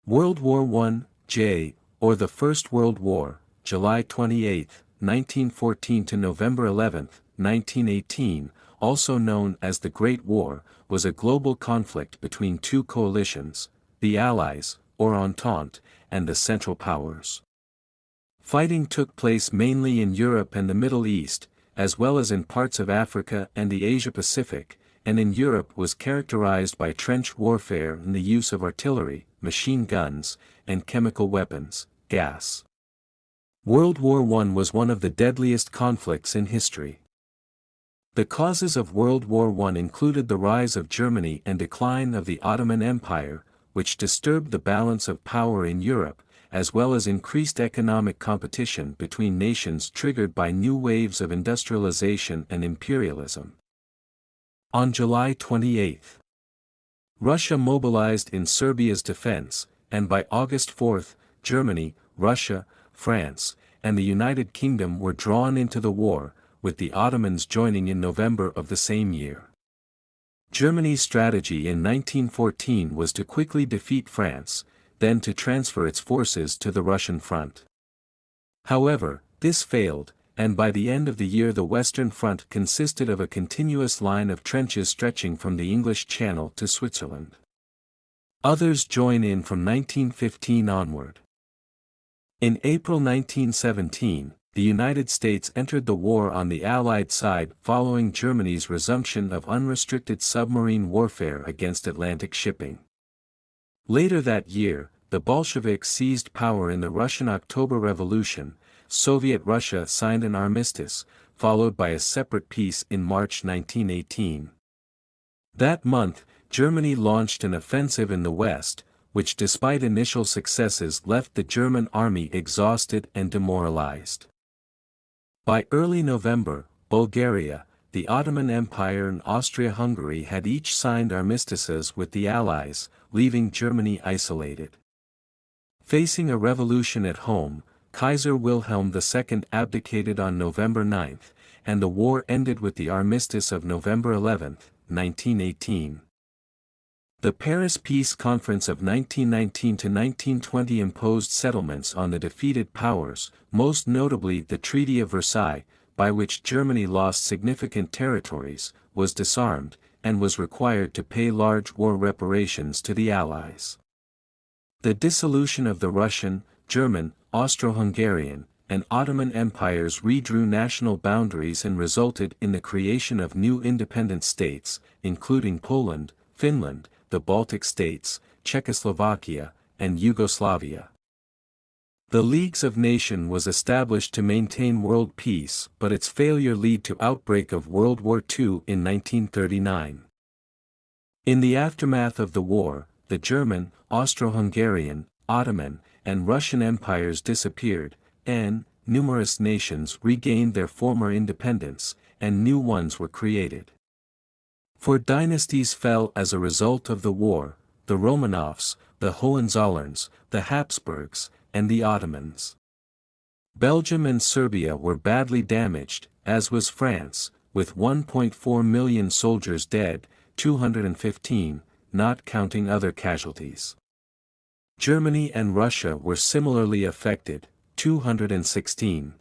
World War I, J, or the First World War, July 28, 1914 to November 11, 1918, also known as the Great War, was a global conflict between two coalitions, the Allies, or Entente, and the Central Powers. Fighting took place mainly in Europe and the Middle East, as well as in parts of Africa and the Asia-Pacific, and in Europe was characterized by trench warfare and the use of artillery, machine guns, and chemical weapons, gas. World War I was one of the deadliest conflicts in history. The causes of World War I included the rise of Germany and decline of the Ottoman Empire, which disturbed the balance of power in Europe, as well as increased economic competition between nations triggered by new waves of industrialization and imperialism. On July 28, Russia mobilized in Serbia's defense, and by August 4, Germany, Russia, France, and the United Kingdom were drawn into the war, with the Ottomans joining in November of the same year. Germany's strategy in 1914 was to quickly defeat France, then to transfer its forces to the Russian front. However, this failed, and by the end of the year the Western Front consisted of a continuous line of trenches stretching from the English Channel to Switzerland. Others join in from 1915 onward. In April 1917, the United States entered the war on the Allied side following Germany's resumption of unrestricted submarine warfare against Atlantic shipping. Later that year, the Bolsheviks seized power in the Russian October Revolution. Soviet Russia signed an armistice, followed by a separate peace in March 1918. That month, Germany launched an offensive in the West, which despite initial successes left the German army exhausted and demoralized. By early November, Bulgaria, the Ottoman Empire and Austria-Hungary had each signed armistices with the Allies, leaving Germany isolated. Facing a revolution at home, Kaiser Wilhelm II abdicated on November 9, and the war ended with the armistice of November 11, 1918. The Paris Peace Conference of 1919–1920 imposed settlements on the defeated powers, most notably the Treaty of Versailles, by which Germany lost significant territories, was disarmed, and was required to pay large war reparations to the Allies. The dissolution of the Russian, German, Austro-Hungarian, and Ottoman empires redrew national boundaries and resulted in the creation of new independent states, including Poland, Finland, the Baltic states, Czechoslovakia, and Yugoslavia. The Leagues of Nations was established to maintain world peace, but its failure led to outbreak of World War II in 1939. In the aftermath of the war, the German, Austro-Hungarian, Ottoman, and Russian empires disappeared, and numerous nations regained their former independence, and new ones were created. Four dynasties fell as a result of the war: the Romanovs, the Hohenzollerns, the Habsburgs, and the Ottomans. Belgium and Serbia were badly damaged, as was France, with 1.4 million soldiers dead, 215, not counting other casualties. Germany and Russia were similarly affected, 216.